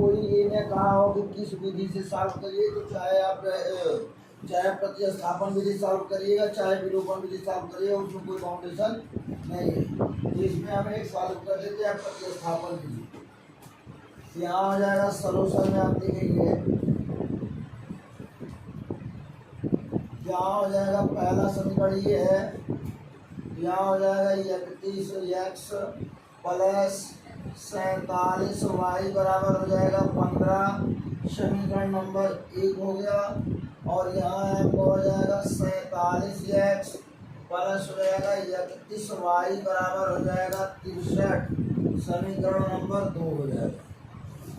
कोई ये ने कहा हो कि किस विधि से सॉल्व करिए, तो चाहे आप चाहे प्रतिस्थापन विधि सॉल्व करिएगा, चाहे विलोपन विधि सॉल्व करिएगा, उसमें कोई बाउंडेशन नहीं है। तो इसमें हम एक सॉल्व कर देते हैं प्रतिस्थापन विधि। यहाँ हो जाएगा सलूशन में आप देखेंगे, यहाँ हो जाएगा पहला समीकरण ये है, यहाँ हो जाएगा 31x प्लस 47y बराबर हो जाएगा 15, समीकरण नंबर 1 हो गया। और यहाँ आपको हो जाएगा 47x प्लस हो जाएगा 31y बराबर हो जाएगा 63, समीकरण नंबर 2 हो जाएगा।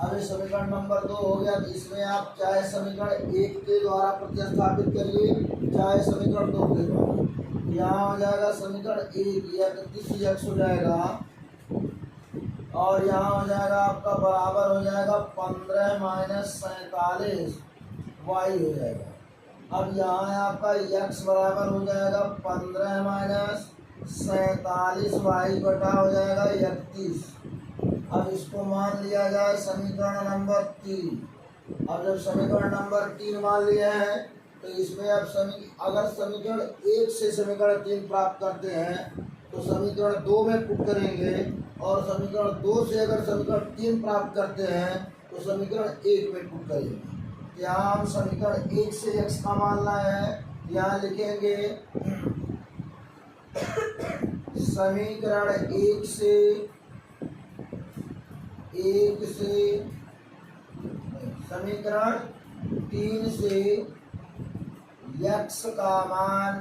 अब ये समीकरण नंबर 2 हो गया, तो इसमें आप चाहे समीकरण 1 के द्वारा प्रतिस्थापित करिए, चाहे समीकरण 2 के द्वारा। यहाँ हो जाएगा समीकरण 1 31x हो जाएगा, और यहाँ हो जाएगा आपका बराबर हो जाएगा 15 माइनस 47 y हो जाएगा। अब यहाँ है आपका x बराबर हो जाएगा 15 माइनस 47 y बटा हो जाएगा 31। अब इसको मान लिया जाए समीकरण नंबर 3। अब जब समीकरण नंबर 3 मान लिया है, तो इसमें अब अगर समीकरण 1 से समीकरण 3 प्राप्त करते हैं तो समीकरण 2 में पुट करेंगे, और समीकरण 2 से अगर समीकरण 3 प्राप्त करते हैं तो समीकरण 1 में पुट करेंगे। यहाँ हम समीकरण 1 से x का मान लाए हैं, यहाँ लिखेंगे समीकरण 1 से समीकरण 3 से x का मान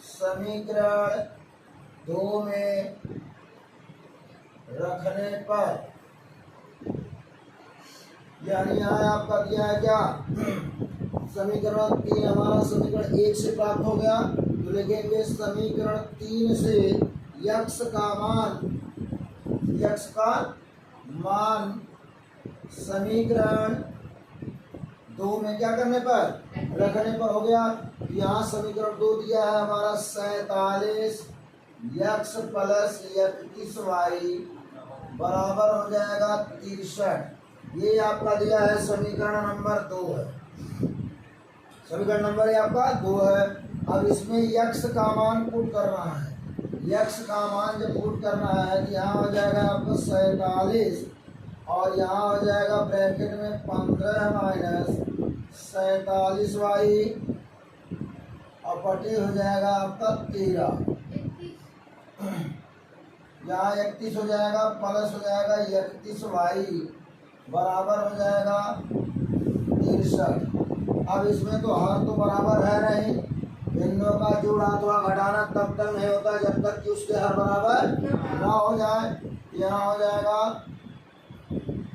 समीकरण 2 में रखने पर, यानी यहाँ आपका दिया है क्या, समीकरण 3 हमारा समीकरण 1 से प्राप्त हो गया, तो लिखेंगे समीकरण 3 से x का मान समीकरण 2 में क्या करने पर, रखने पर हो गया। यहाँ समीकरण 2 दिया है हमारा 47x प्लस 31y बराबर हो जाएगा 63। ये आपका दिया है समीकरण नंबर 2 है, समीकरण नंबर आपका 2 है। अब इसमें x का मान पुट करना है, x का मान जब पुट करना है तो यहाँ हो जाएगा आपको 47, और यहाँ हो जाएगा ब्रैकेट में 15 माइनस 47y, और बटे हो जाएगा आपका 13, यहाँ 31 हो जाएगा, प्लस हो जाएगा 31y बराबर हो जाएगा 63। अब इसमें तो हर तो बराबर है नहीं, भिन्नों का जोड़ अथवा घटाना तब तक नहीं होता जब तक कि उसके हर बराबर ना हो जाए। यहाँ हो जाएगा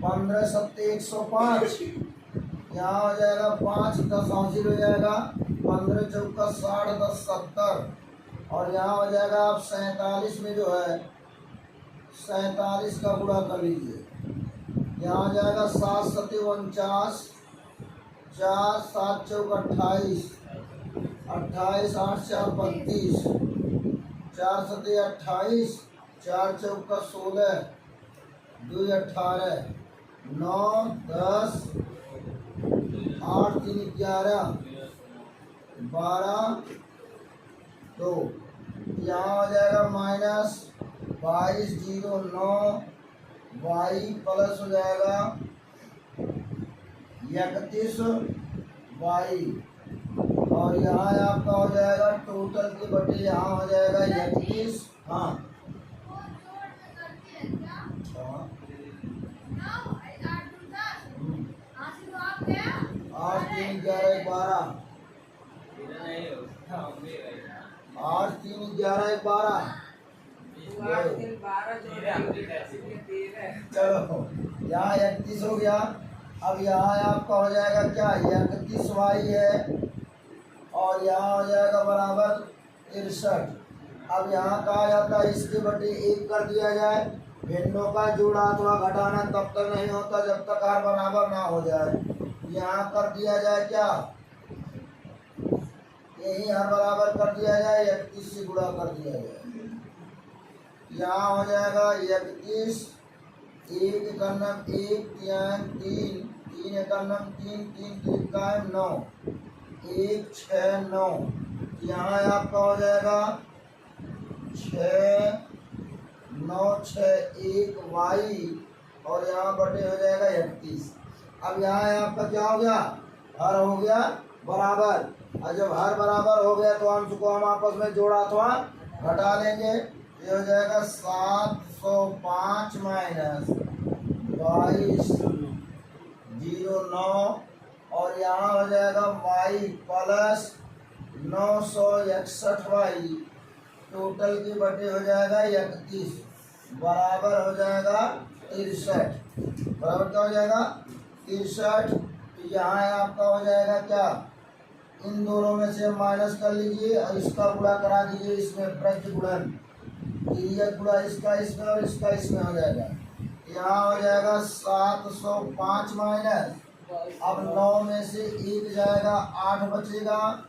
15 सत्ते 105, यहाँ हो जाएगा 5 10 हासिल हो जाएगा, 15 चौका 60 10 70, और यहाँ हो जाएगा आप 47 में जो है 47 का गुणा कर लीजिए, यहाँ हो जाएगा 7 सत्ते 49, 4 7 चौका 28, 28 8 4 32, 4 सत्ते 28, 4 चौका 16, 2 18, 9 10, 8 3 11, 12 2, यहाँ हो जाएगा माइनस 22 0 9 y प्लस हो जाएगा 31 y, और यहाँ आपका हो जाएगा टोटल के बटे यहाँ हो जाएगा 31। हाँ 8 3 11 12, 8 3 11 12, चलो यहाँ 31 हो गया। अब यहाँ आपका हो जाएगा क्या, 31y है, और यहाँ हो जाएगा बराबर 63। अब यहाँ कहा जाता है इसके बटे 1 कर दिया जाए, भिन्नों का जोड़ा अथवा घटाना तब तक नहीं होता जब तक हर बराबर ना हो जाए। यहाँ कर दिया जाए क्या, यही हर बराबर कर दिया जाए, 31 से गुणा कर दिया जाए, यहाँ हो जाएगा 31 एक एकन्नम एक तिहाई तीन, तीन एकन्नम तीन, तीन त्रिकायम 9, 1 6 9। यहाँ आपका हो जाएगा 6 9 6 1 वाई और यहाँ बटे हो जाएगा 31। अब यहाँ आपका क्या हो गया, हर हो गया बराबर। और जब हर बराबर हो गया तो अंश को हम आपस में जोड़ा अथवा घटा लेंगे। ये हो जाएगा 705 माइनस 2209 और यहाँ हो जाएगा y प्लस 961 वाई, टोटल की बटे हो जाएगा 31 बराबर हो जाएगा 63। बराबर क्या हो जाएगा 63। तो यहाँ आपका हो जाएगा क्या, इन दोनों में से माइनस कर लीजिए और इसका गुणा करा दीजिए इसमें, प्रति गुणन तिर्यक गुणा इसका इसमें और इसका इसमें हो जाएगा। यहाँ हो जाएगा 705 माइनस, अब 9 में से 1 जाएगा 8 बचेगा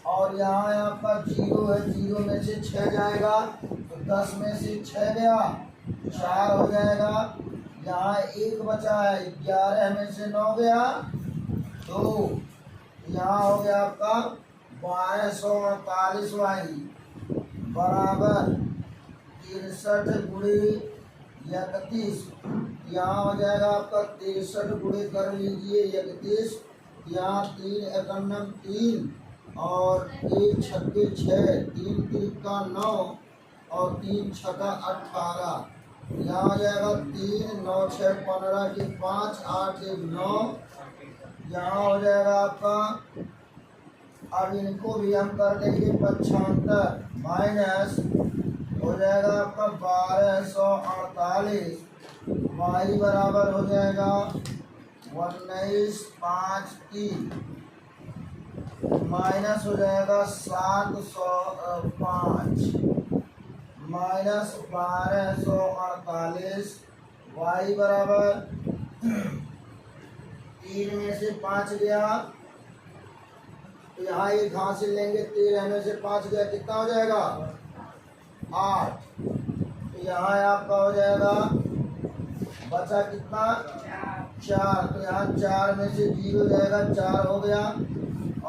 और यहाँ आपका 0 है, 0 में से 6 जाएगा तो 10 में से 6 गया 4 हो जाएगा। यहाँ 1 बचा है, 11 में से 9 गया 2, यहाँ हो गया आपका 1248 वाई बराबर 63 गुणे 31। यहाँ हो जाएगा आपका 63 गुणे कर लीजिए 31, यहाँ 3 एकन्नम 3 और 1 छक्के 6, 3 त्रिका 9 और 3 छक्का 18। यहाँ हो जाएगा 3 9 6 15 की 5 8 1 9। यहाँ हो जाएगा आपका, अब इनको भी हम कर देंगे 75 माइनस हो जाएगा आपका 1248 वाई बराबर हो जाएगा 1953 माइनस हो जाएगा 705 माइनस 1248 वाई बराबर 3 में से 5 गया तो यहाँ एक हासिल लेंगे, 13 में से 5 गया कितना हो जाएगा 8। तो यहाँ आपका हो जाएगा बचा कितना 4, तो यहाँ 4 में से 0 जाएगा 4 हो गया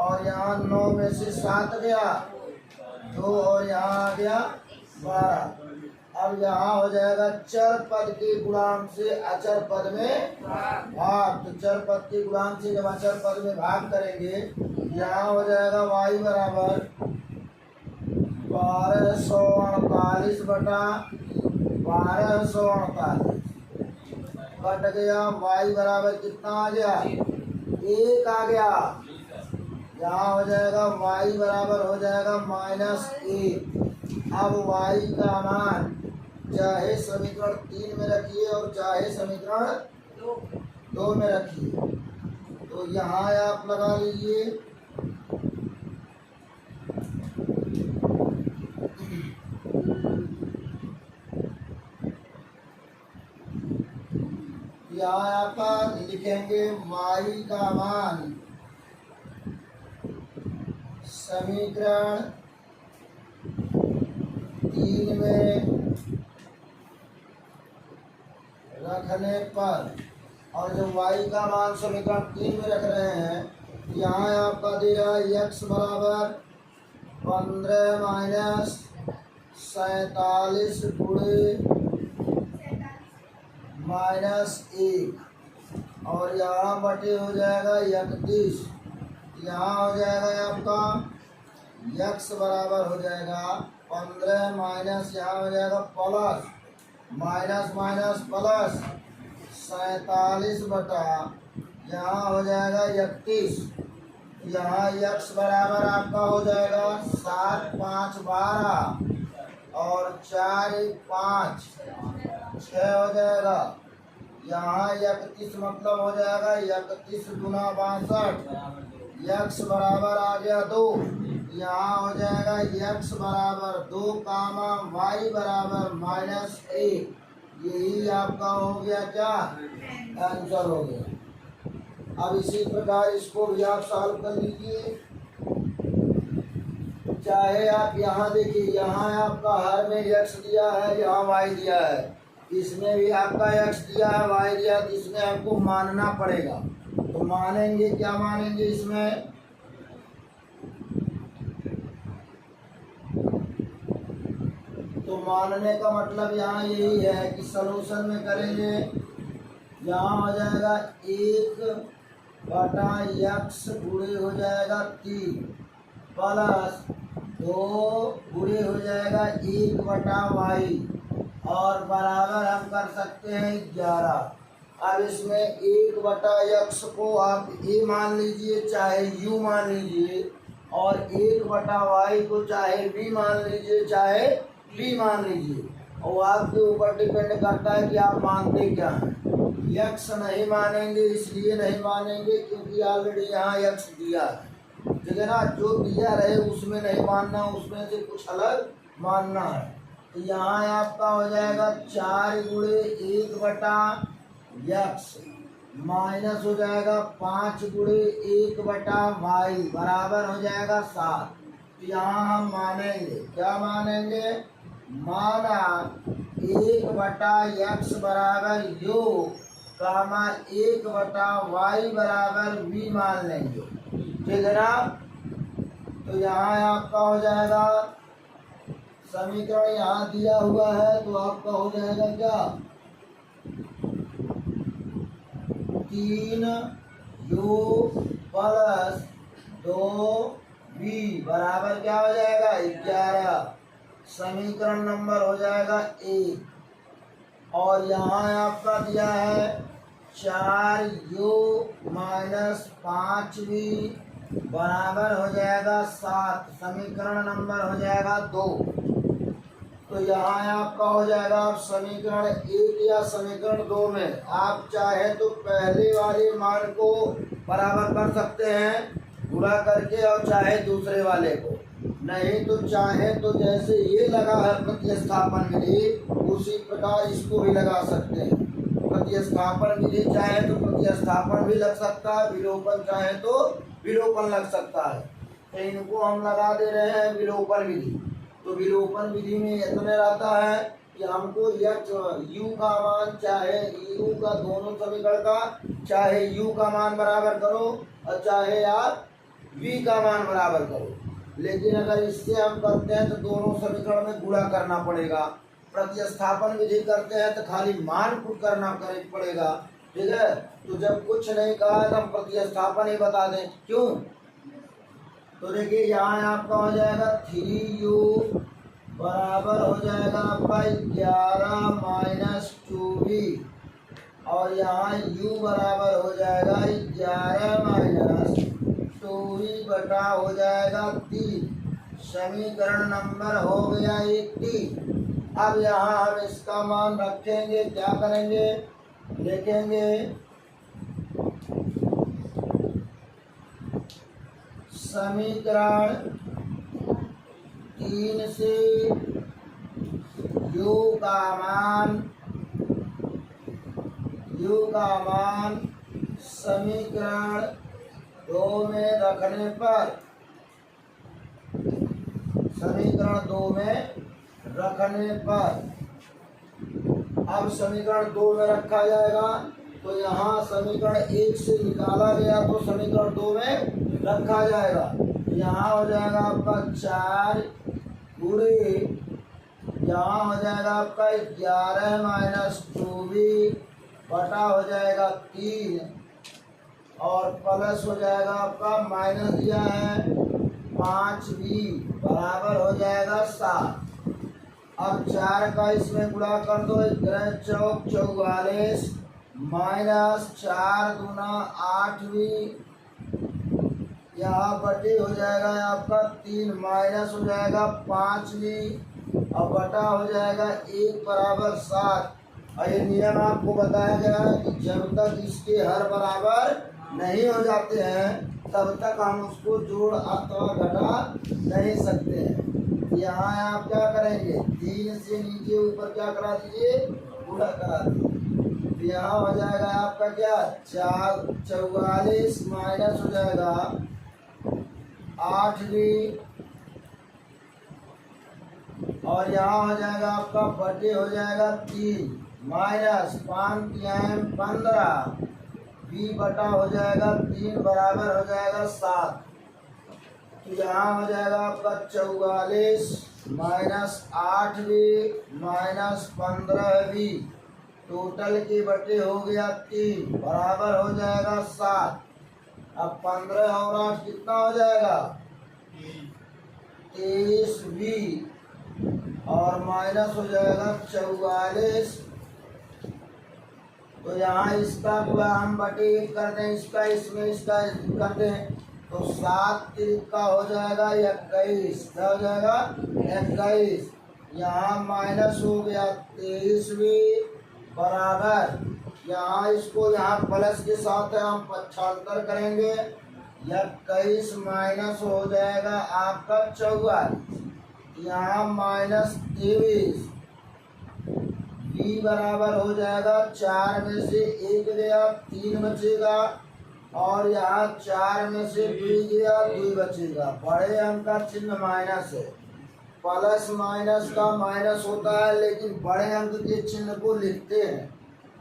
और यहाँ 9 में से 7 गया 2 और यहाँ आ गया 12। अब यहाँ हो जाएगा चर पद के गुणांक से अचर पद में भाग, तो चर पद के गुणांक से जब अचर पद में भाग करेंगे यहाँ हो जाएगा y बराबर 1248 बटा 1248 कट गया, y बराबर कितना आ गया 1 आ गया। यहाँ हो जाएगा y बराबर हो जाएगा -1। अब y का मान चाहे समीकरण 3 में रखिए और चाहे समीकरण 2 में रखिए, तो यहाँ आप लगा लीजिए यहाँ आपका लिखेंगे y का मान समीकरण 3 में रखने पर, और जब y का मान समीकरण 3 में रख रहे हैं यहाँ आपका दे रहा है x बराबर 15 माइनस 47 गुणे -1 और यहाँ बटे हो जाएगा 31। यहाँ हो जाएगा आपका x बराबर हो जाएगा 15 माइनस यहाँ हो जाएगा प्लस माइनस माइनस प्लस 47 बटा यहाँ हो जाएगा 31। यहाँ x बराबर आपका हो जाएगा 7 5 12 और 4 1 5 6 हो जाएगा। यहाँ 31 मतलब हो जाएगा 31 गुना 62, x बराबर आ गया 2। यहाँ हो जाएगा x बराबर 2 कामा y बराबर -1। यही आपका हो गया क्या आंसर हो गया। अब इसी प्रकार इसको भी आप सॉल्व कर लीजिए। चाहे आप यहाँ देखिए, यहाँ आपका हर में x दिया है, यहाँ y दिया है, इसमें भी आपका x दिया है, y दिया, तो इसमें हमको मानना पड़ेगा। तो मानेंगे, क्या मानेंगे इसमें? तो मानने का मतलब यहाँ यही है कि सलूशन में करेंगे, यहाँ हो जाएगा 1/x गुणे हो जाएगा 3 प्लस 2 गुणे हो जाएगा 1/y और बराबर हम कर सकते हैं 11। अब इसमें 1/x को आप a मान लीजिए चाहे u मान लीजिए, और 1/y को चाहे b मान लीजिए चाहे d मान लीजिए, और आपके ऊपर डिपेंड करता है कि आप मानते क्या हैं। x नहीं मानेंगे, इसलिए नहीं मानेंगे क्योंकि ऑलरेडी यहाँ x दिया है, ठीक है ना। जो दिया रहे उसमें नहीं मानना, उसमें से कुछ अलग मानना है। तो यहाँ आपका हो जाएगा 4 गुणे 1/x माइनस हो जाएगा 5 गुणे 1/y बराबर हो जाएगा 7। तो यहाँ हम मानेंगे, क्या मानेंगे? माना 1/x बराबर u कामा 1/y बराबर v मान लेंगे, ठीक है ना। तो यहाँ आपका हो जाएगा समीकरण यहाँ दिया हुआ है, तो आपका हो जाएगा क्या? 3u प्लस 2v बराबर क्या हो जाएगा? 11। समीकरण नंबर हो जाएगा 1। और यहाँ आपका दिया है 4u माइनस 5v बराबर हो जाएगा 7। समीकरण नंबर हो जाएगा 2। तो यहाँ आपका हो जाएगा आप समीकरण 1 या समीकरण 2 में आप चाहे तो पहले वाले मान को बराबर कर सकते हैं गुणा करके, और चाहे दूसरे वाले को, नहीं तो चाहे तो जैसे ये लगा है प्रतिस्थापन विधि, उसी प्रकार इसको भी लगा सकते हैं। प्रतिस्थापन विधि चाहे तो प्रतिस्थापन भी लग सकता है, विलोपन चाहे तो विलोपन लग सकता है। तो इनको हम लगा दे रहे हैं विलोपन विधि। तो विलोपन विधि में इतना रहता है कि हमको u का मान चाहे u का दोनों समीकरण का चाहे u का मान बराबर करो और चाहे आप v का मान बराबर करो, लेकिन अगर इससे हम करते हैं तो दोनों समीकरण में गुणा करना पड़ेगा। प्रतिस्थापन विधि करते हैं तो खाली मान पुट करना पड़ेगा, ठीक है। तो जब कुछ नहीं कहा है तो हम प्रतिस्थापन ही बता दें, क्यों? तो देखिए यहाँ आपका हो जाएगा 3u बराबर हो जाएगा आपका 11 माइनस 2v, और यहाँ u बराबर हो जाएगा 11 माइनस 2v बटा हो जाएगा 3। समीकरण नंबर हो गया 3। अब यहाँ हम इसका मान रखेंगे, क्या करेंगे? लिखेंगे समीकरण 3 से u का मान समीकरण 2 में रखने पर, समीकरण 2 में रखने पर, अब समीकरण 2 में रखा जाएगा तो यहाँ समीकरण 1 से निकाला गया तो समीकरण 2 में रखा जाएगा। यहाँ हो जाएगा आपका 4 गुणे, यहाँ हो जाएगा आपका 11 माइनस 2v बटा हो जाएगा 3, और प्लस हो जाएगा आपका माइनस दिया है 5v बराबर हो जाएगा 7। अब 4 का इसमें गुणा कर दो, 44 माइनस 4 गुना 8v, यहाँ बटे हो जाएगा आपका 3 माइनस हो जाएगा 5v और बटा हो जाएगा 1 बराबर 7। और ये नियम आपको बताया गया है कि जब तक इसके हर बराबर नहीं हो जाते हैं तब तक हम उसको जोड़ अथवा घटा नहीं सकते हैं। यहाँ आप क्या करेंगे? 3 से नीचे ऊपर क्या करा दीजिए? गुणा करा दीजिए। तो यहाँ हो जाएगा आपका क्या? 44 माइनस हो जाएगा 8v, और यहाँ हो जाएगा आपका बटे हो जाएगा 3 माइनस 5 बी बटा हो जाएगा 3 बराबर हो जाएगा 7। तो यहाँ हो जाएगा आपका 44 minus 8b minus 15b, total के बटे हो गया 3 बराबर हो जाएगा 7। अब 15 और 8 कितना हो जाएगा 23b और माइनस हो जाएगा 44। तो यहाँ इसका पूरा हम बटे 1 करते हैं, इसका इसमें इसका करते हैं, तो 7 तिरका हो जाएगा 21। क्या हो जाएगा 21। यहाँ माइनस हो गया 23b बराबर, यहाँ इसको यहाँ प्लस के साथ है हम पक्षांतर करेंगे, 21 माइनस हो जाएगा आपका 44, यहाँ माइनस 23, b बराबर हो जाएगा 4 में से 1 गया 3 बचेगा, और यहाँ 4 में से 2 गया 2 बचेगा। बड़े अंक का चिन्ह माइनस है, प्लस माइनस का माइनस होता है, लेकिन बड़े अंक के चिन्ह को लिखते हैं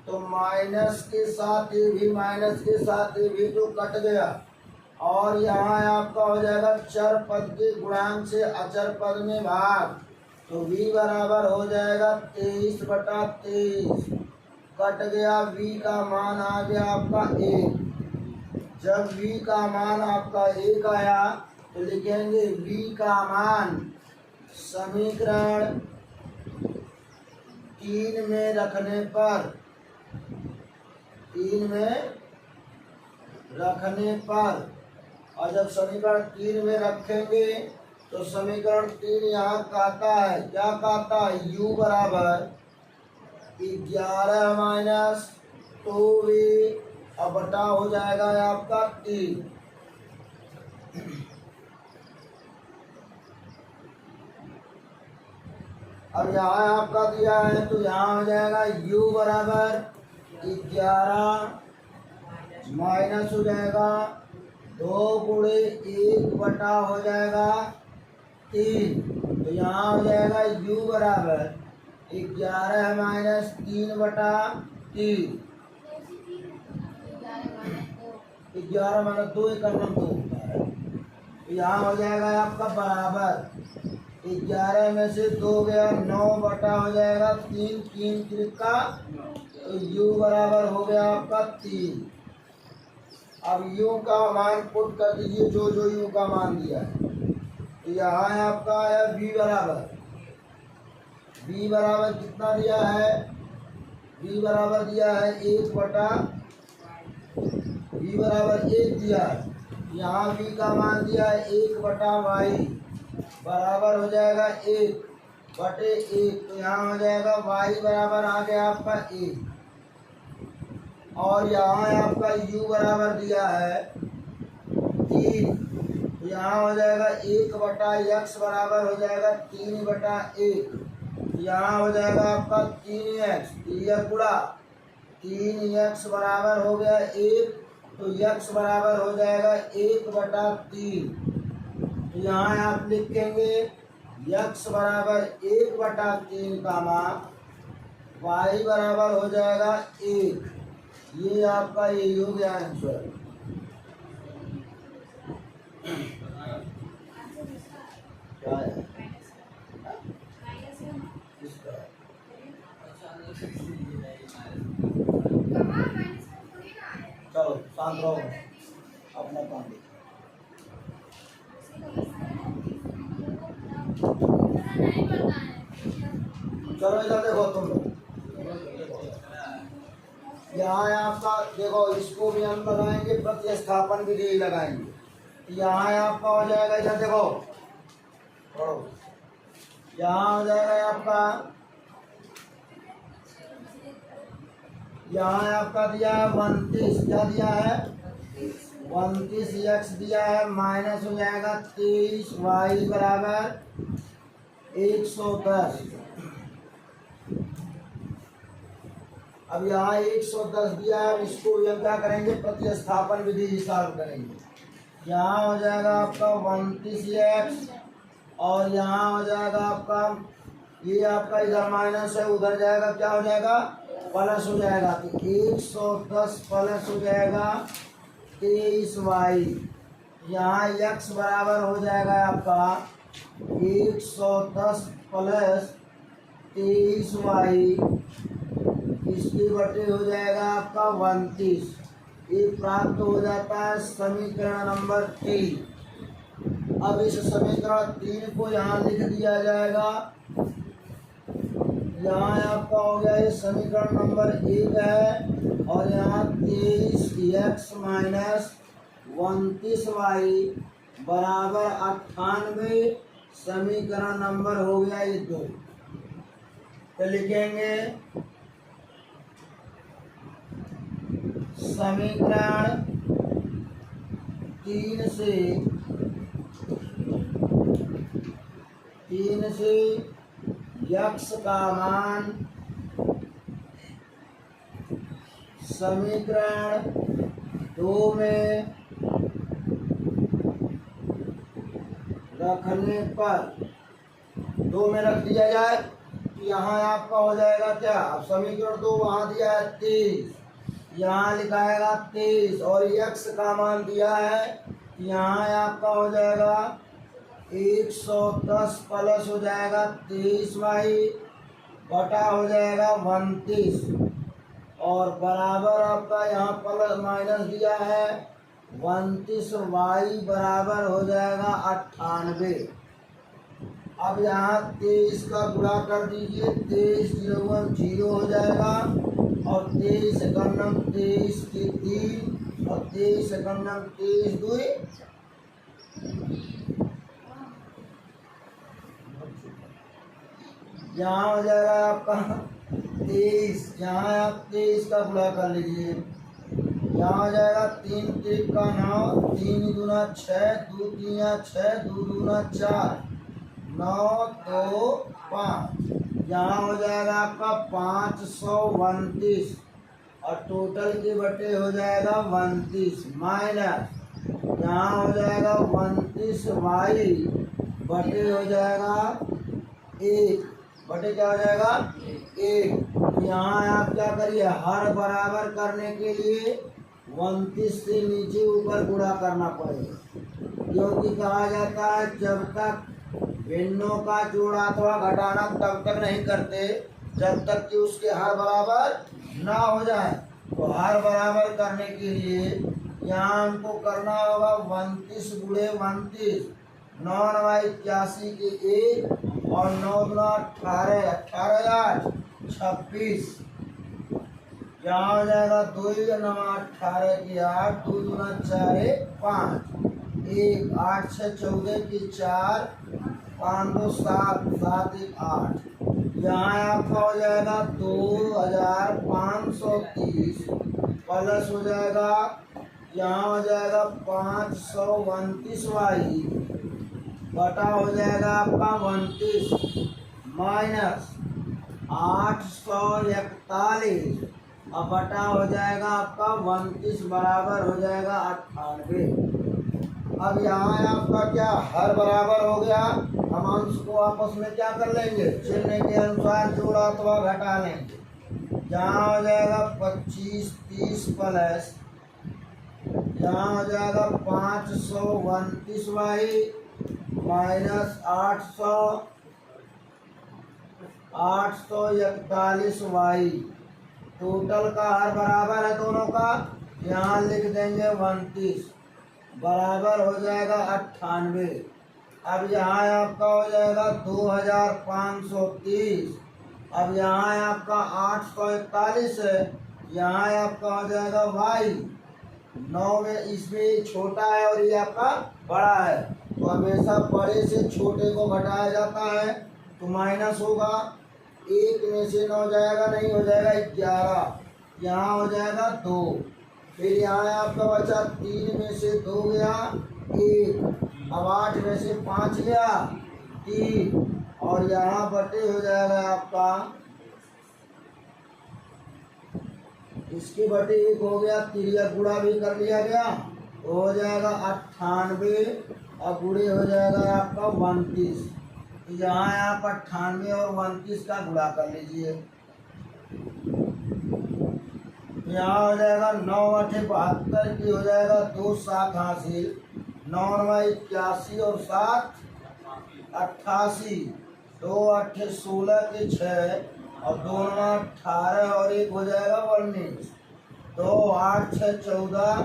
तो माइनस के साथ ये भी माइनस के साथ ये भी तो कट गया, और यहाँ आपका हो जाएगा चर पद के गुणांक से अचर पद में भाग, तो v बराबर हो जाएगा 23 बटा 23, कट गया v का मान आ गया आपका 1। जब v का मान आपका 1 आया तो लिखेंगे v का मान समीकरण 3 में रखने पर, 3 में रखने पर, और जब समीकरण 3 में रखेंगे तो समीकरण 3 यहाँ कहता है, क्या कहता है, u बराबर 11 माइनस 2v और बटा हो जाएगा आपका 3। अब यहाँ आपका दिया है तो यहाँ हो जाएगा u बराबर 11 माइनस हो जाएगा 2 गुणे 1 बटा हो जाएगा 3, तो यहाँ हो जाएगा u बराबर 11 माइनस 3 बटा 3, 11 माइनस 2 एक नंबर 2 होता है, तो यहाँ हो जाएगा आपका बराबर 11 में से 2 गया 9 बटा हो जाएगा 3, 3 त्रिका, तो u बराबर हो गया आपका 3। अब u का मान पुट कर दीजिए, जो जो u का मान दिया है, तो यहाँ है आपका आया v बराबर कितना दिया है, v बराबर दिया है 1 बटा, v बराबर 1 दिया है, यहाँ v का मान दिया है 1 बटा y बराबर हो जाएगा 1 बटे 1, तो यहाँ हो जाएगा y बराबर आ गया आपका 1, और यहाँ आपका u बराबर दिया है 3, तो यहाँ हो जाएगा 1 बटा x बराबर हो जाएगा 3 बटा 1, यहाँ हो जाएगा आपका 3x, यह गुणा 3x बराबर हो गया 1, तो x बराबर हो जाएगा 1 बटा 3, तो यहाँ आप लिखेंगे x बराबर 1 बटा 3 का मान y बराबर हो जाएगा 1। ये आपका ये हो गया आंसर। क्या है चलो शांत रहो, अपना काम देखो। चलो इधर देखो तुम लोग, यहाँ है आपका, देखो इसको भी हम लगाएंगे, प्रतिस्थापन विधि लगाएंगे। यहाँ है आपका हो जाएगा, इधर देखो पढ़ो, यहाँ हो जाएगा आपका, यहाँ है आपका दिया है 29, क्या दिया है 29x दिया है, माइनस हो जाएगा 23y बराबर 110। अब यहाँ 110 दिया है, इसको हम क्या करेंगे, प्रतिस्थापन विधि हिसाब करेंगे। यहाँ हो जाएगा आपका 29x, और यहाँ हो जाएगा आपका, ये आपका इधर माइनस है, उधर जाएगा क्या हो जाएगा प्लस हो जाएगा, तो 110 प्लस हो जाएगा 23y। यहाँ x बराबर हो जाएगा आपका 110 प्लस 23y, इसकी बटे हो जाएगा आपका 29। ये प्राप्त हो जाता है समीकरण नंबर 3। अब इस समीकरण 3 को यहाँ लिख दिया जाएगा। यहाँ आपका हो गया ये समीकरण नंबर 1 है, और यहाँ 23x माइनस 29y बराबर 98 समीकरण नंबर हो गया ये 2। तो लिखेंगे समीकरण 3 से x का मान समीकरण 2 में रखने पर 2 में रख दिया जाए, यहाँ आपका हो जाएगा क्या, अब समीकरण 2 वहाँ दिया है 23, यहाँ लिखाएगा 23, और x का मान दिया है, यहाँ आपका हो जाएगा 110 प्लस हो जाएगा 23y बटा हो जाएगा 29, और बराबर आपका यहाँ प्लस माइनस दिया है 29y बराबर हो जाएगा 98। अब यहाँ 23 का गुणा कर दीजिए, 23 0 हो जाएगा, और 23 एकम 23 की 3, और 23 एकम 23 2, यहाँ हो जाएगा आपका 23, यहाँ आप 23 का गुणा कर लीजिए, यहाँ हो जाएगा 3 3 का 9, 3 दूना 6, 2 3 6, 2 दूना 4, 9 2 5, यहाँ हो जाएगा आपका 529, और टोटल के बटे हो जाएगा 29 माइनस यहाँ हो जाएगा 29y बटे हो जाएगा 1, बटे क्या हो जाएगा 1। यहाँ आप क्या करिए, हर बराबर करने के लिए 29 से नीचे ऊपर गुणा करना पड़ेगा, क्योंकि कहा जाता है जब तक भिन्नों का जोड़ा अथवा घटाना तब तक नहीं करते जब तक कि उसके हर बराबर ना हो जाए। तो हर बराबर करने के लिए यहाँ हमको करना होगा 29 गुणे 29, 9 9 81 के 1, और 9 गुना 18, 18 8 26, यहाँ हो जाएगा 2 9 18 की 8, 2 दूना 4 5, 1 8 6 14 की 4, 5 2 7 7 1 8, यहाँ आपका हो जाएगा 2530 प्लस हो जाएगा, यहाँ हो जाएगा 529y बटा हो जाएगा आपका 29 माइनस 841, अब बटा हो जाएगा आपका 29 बराबर हो जाएगा 98। अब यहाँ आपका क्या हर बराबर हो गया, हम अंश को आपस में क्या कर लेंगे, चिन्ह के अनुसार जोड़ा अथवा घटा लेंगे। यहाँ हो जाएगा 25 30 प्लस, यहाँ हो जाएगा 529y माइनस 841y, टोटल का हर बराबर है दोनों का, यहाँ लिख देंगे 29 बराबर हो जाएगा 98। अब यहाँ आपका हो जाएगा 2530, अब यहाँ आपका 841 है, यहाँ आपका हो जाएगा y, 9 में इसमें छोटा है और ये आपका बड़ा है, तो हमेशा बड़े से छोटे को घटाया जाता है, तो माइनस होगा, 1 में से 9 जाएगा, नहीं हो जाएगा 11, यहाँ हो जाएगा 2, फिर यहाँ आपका बचा 3 में से 2 गया 1, अब 8 में से 5 गया 3, और यहाँ बटे हो जाएगा आपका, इसकी बटे 1 हो गया, तिरिया गुणा भी कर लिया गया, तो हो जाएगा 98, और गुणे हो जाएगा आपका 29, यहाँ आप 98 और 29 का गुणा कर लीजिए। यहाँ हो जाएगा 9 8 72 की हो जाएगा 2 7 हासिल, 9 9 81 और 7 88, 2 8 16 के 6 और 2 9 18 और 1 हो जाएगा 19, 2 8 6 14,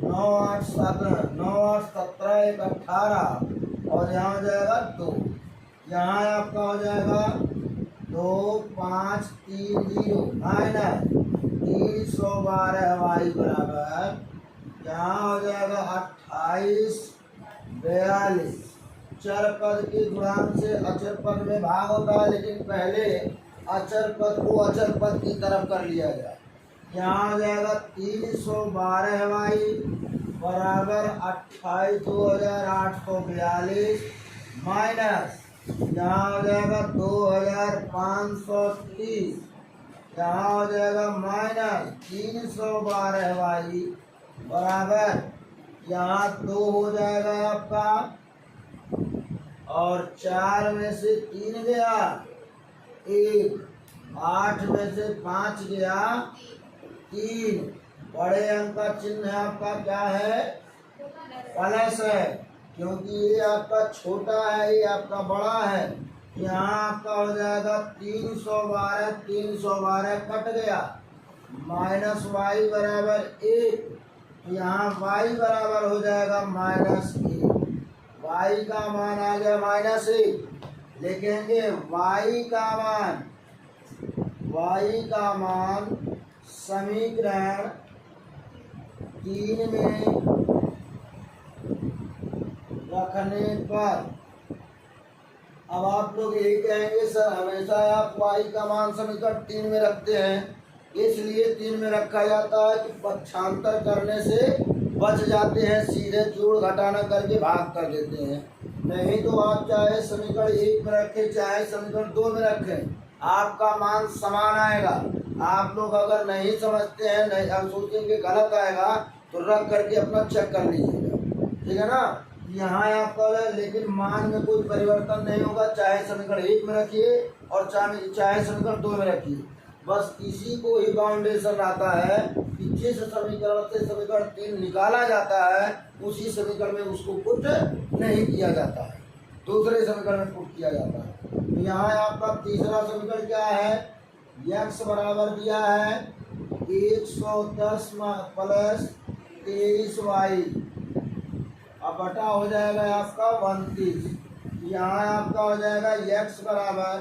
9 8 17, 9 8 17 1 18 और यहाँ हो जाएगा 2। यहाँ आपका हो जाएगा 2 5 3 0 माइनस 312 वाई बराबर, यहाँ हो जाएगा 28 42। चर पद के गुणांक से अचर पद में भाग होता है, लेकिन पहले अचर पद को अचर पद की तरफ कर लिया जाए। यहाँ हो जाएगा 312 वाई बराबर 28 2842 माइनस यहाँ हो जाएगा 2530, यहाँ हो जाएगा माइनस 312 वाई बराबर, यहाँ 2 हो जाएगा आपका और 4 में से 3 गया 1, 8 में से 5 गया 3, बड़े अंक का चिन्ह है आपका क्या है, प्लस है, क्योंकि ये आपका छोटा है ये आपका बड़ा है। यहाँ आपका हो जाएगा 312 312 कट गया, माइनस वाई बराबर 1, यहाँ वाई बराबर हो जाएगा -1, वाई का मान आ गया -1। लिखेंगे वाई का मान समीकरण 3 में रखने पर। अब आप लोग यही कहेंगे सर हमेशा आप वाई का मान समीकरण 3 में रखते हैं, इसलिए 3 में रखा जाता है कि पक्षांतर करने से बच जाते हैं, सीधे जोड़ घटाना करके भाग कर देते हैं। नहीं तो आप चाहे समीकरण 1 में रखें चाहे समीकरण 2 में रखें, आपका मान समान आएगा। आप लोग अगर नहीं समझते हैं, नहीं अब सोचेंगे गलत आएगा, तो रख करके अपना चेक कर लीजिएगा, ठीक है ना। यहाँ आपका लेकिन मान में कोई परिवर्तन नहीं होगा, चाहे समीकरण 1 में रखिए और चाहे समीकरण 2 में रखिए। बस इसी को ही बाउंडेशन आता है कि जिस समीकरण से समीकरण 3 निकाला जाता है उसी समीकरण में उसको पुट नहीं किया जाता है, दूसरे समीकरण में पुट किया जाता है। तो यहाँ आपका तीसरा समीकरण क्या है, x बराबर दिया है 110 प्लस 23y, अब बटा हो जाएगा आपका 29। यहाँ आपका हो जाएगा x बराबर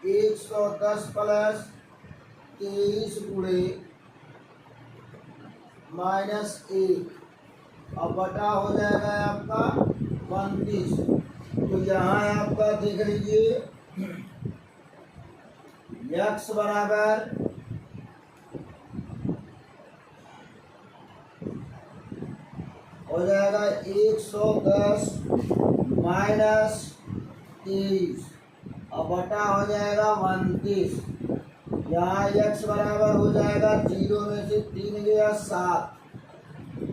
110 प्लस 23 गुणे -1, अब बटा हो जाएगा आपका 29। तो यहाँ आपका देख लीजिए x बराबर हो जाएगा 110 माइनस 23, अब बटा हो जाएगा 29। यहाँ x बराबर हो जाएगा 0 में से 3 गया 7,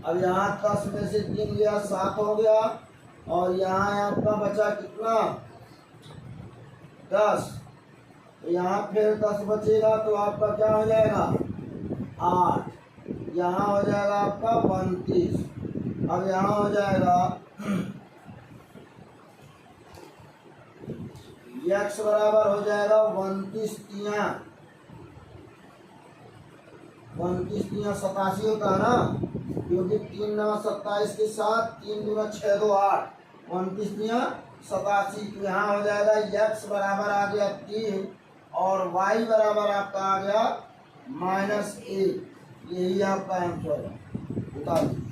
अब यहाँ 10 में से 3 गया 7 हो गया, और यहाँ आपका बचा कितना 10, यहाँ फिर 10 बचेगा तो आपका क्या हो जाएगा 8, यहाँ हो जाएगा आपका 29। अब यहाँ हो जाएगा x बराबर हो जाएगा 29 तिया 87 होता है ना, क्योंकि 3 9 27 के साथ 3 दूना 6 2 8, 29 तिया 87। तो यहाँ हो जाएगा x बराबर आ गया 3 और y बराबर आपका आ गया -1। यही आपका आंसर है, बता दीजिए।